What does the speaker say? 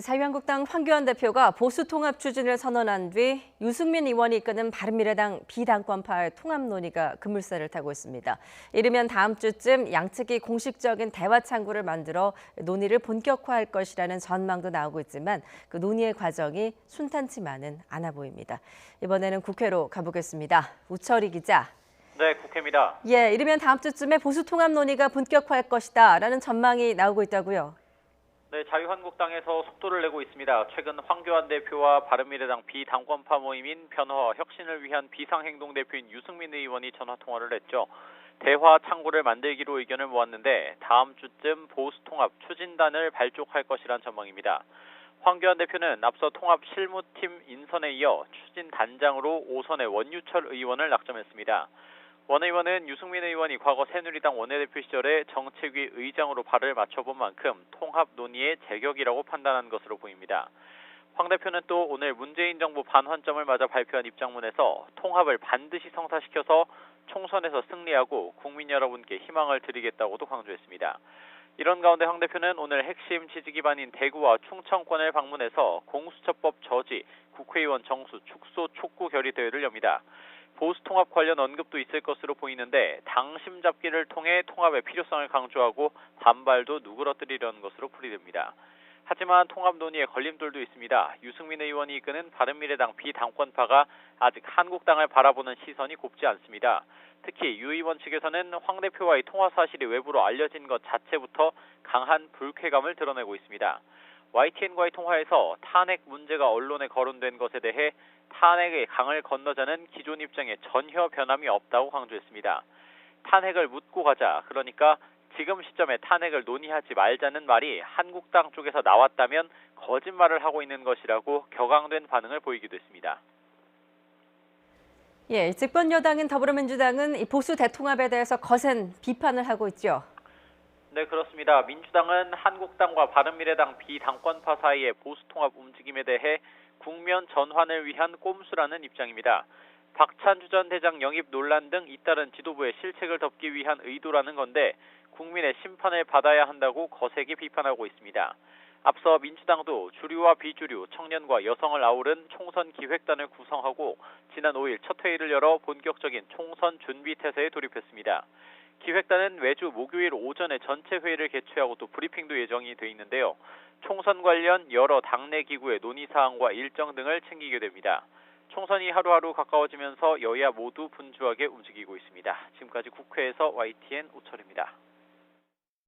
자유한국당 황교안 대표가 보수 통합 추진을 선언한 뒤 유승민 의원이 이끄는 바른미래당 비당권파의 통합 논의가 급물살을 타고 있습니다. 이르면 다음 주쯤 양측이 공식적인 대화 창구를 만들어 논의를 본격화할 것이라는 전망도 나오고 있지만 그 논의의 과정이 순탄치만은 않아 보입니다. 이번에는 국회로 가보겠습니다. 우철희 기자. 네, 국회입니다. 이르면 다음 주쯤에 보수 통합 논의가 본격화할 것이다라는 전망이 나오고 있다고요. 네, 자유한국당에서 속도를 내고 있습니다. 최근 황교안 대표와 바른미래당 비당권파 모임인 변화와 혁신을 위한 비상행동 대표인 유승민 의원이 전화통화를 했죠. 대화 창구를 만들기로 의견을 모았는데 다음 주쯤 보수통합 추진단을 발족할 것이란 전망입니다. 황교안 대표는 앞서 통합 실무팀 인선에 이어 추진단장으로 5선의 원유철 의원을 낙점했습니다. 원 의원은 유승민 의원이 과거 새누리당 원내대표 시절에 정책위 의장으로 발을 맞춰본 만큼 통합 논의의 제격이라고 판단한 것으로 보입니다. 황 대표는 또 오늘 문재인 정부 반환점을 맞아 발표한 입장문에서 통합을 반드시 성사시켜서 총선에서 승리하고 국민 여러분께 희망을 드리겠다고도 강조했습니다. 이런 가운데 황 대표는 오늘 핵심 지지 기반인 대구와 충청권을 방문해서 공수처법 저지, 국회의원 정수, 축소, 촉구 결의 대회를 엽니다. 보수통합 관련 언급도 있을 것으로 보이는데 당심 잡기를 통해 통합의 필요성을 강조하고 반발도 누그러뜨리려는 것으로 풀이됩니다. 하지만 통합 논의에 걸림돌도 있습니다. 유승민 의원이 이끄는 바른미래당 비당권파가 아직 한국당을 바라보는 시선이 곱지 않습니다. 특히 유 의원 측에서는 황 대표와의 통화 사실이 외부로 알려진 것 자체부터 강한 불쾌감을 드러내고 있습니다. YTN과의 통화에서 탄핵 문제가 언론에 거론된 것에 대해 탄핵의 강을 건너자는 기존 입장에 전혀 변함이 없다고 강조했습니다. 탄핵을 묻고 가자, 그러니까 지금 시점에 탄핵을 논의하지 말자는 말이 한국당 쪽에서 나왔다면 거짓말을 하고 있는 것이라고 격앙된 반응을 보이기도 했습니다. 집권 여당인 더불어민주당은 이 보수 대통합에 대해서 거센 비판을 하고 있죠. 네, 그렇습니다. 민주당은 한국당과 바른미래당 비당권파 사이의 보수통합 움직임에 대해 국면 전환을 위한 꼼수라는 입장입니다. 박찬주 전 대장 영입 논란 등 잇따른 지도부의 실책을 덮기 위한 의도라는 건데 국민의 심판을 받아야 한다고 거세게 비판하고 있습니다. 앞서 민주당도 주류와 비주류, 청년과 여성을 아우른 총선 기획단을 구성하고 지난 5일 첫 회의를 열어 본격적인 총선 준비 태세에 돌입했습니다. 기획단은 매주 목요일 오전에 전체 회의를 개최하고 또 브리핑도 예정이 돼 있는데요. 총선 관련 여러 당내 기구의 논의사항과 일정 등을 챙기게 됩니다. 총선이 하루하루 가까워지면서 여야 모두 분주하게 움직이고 있습니다. 지금까지 국회에서 YTN 우철입니다.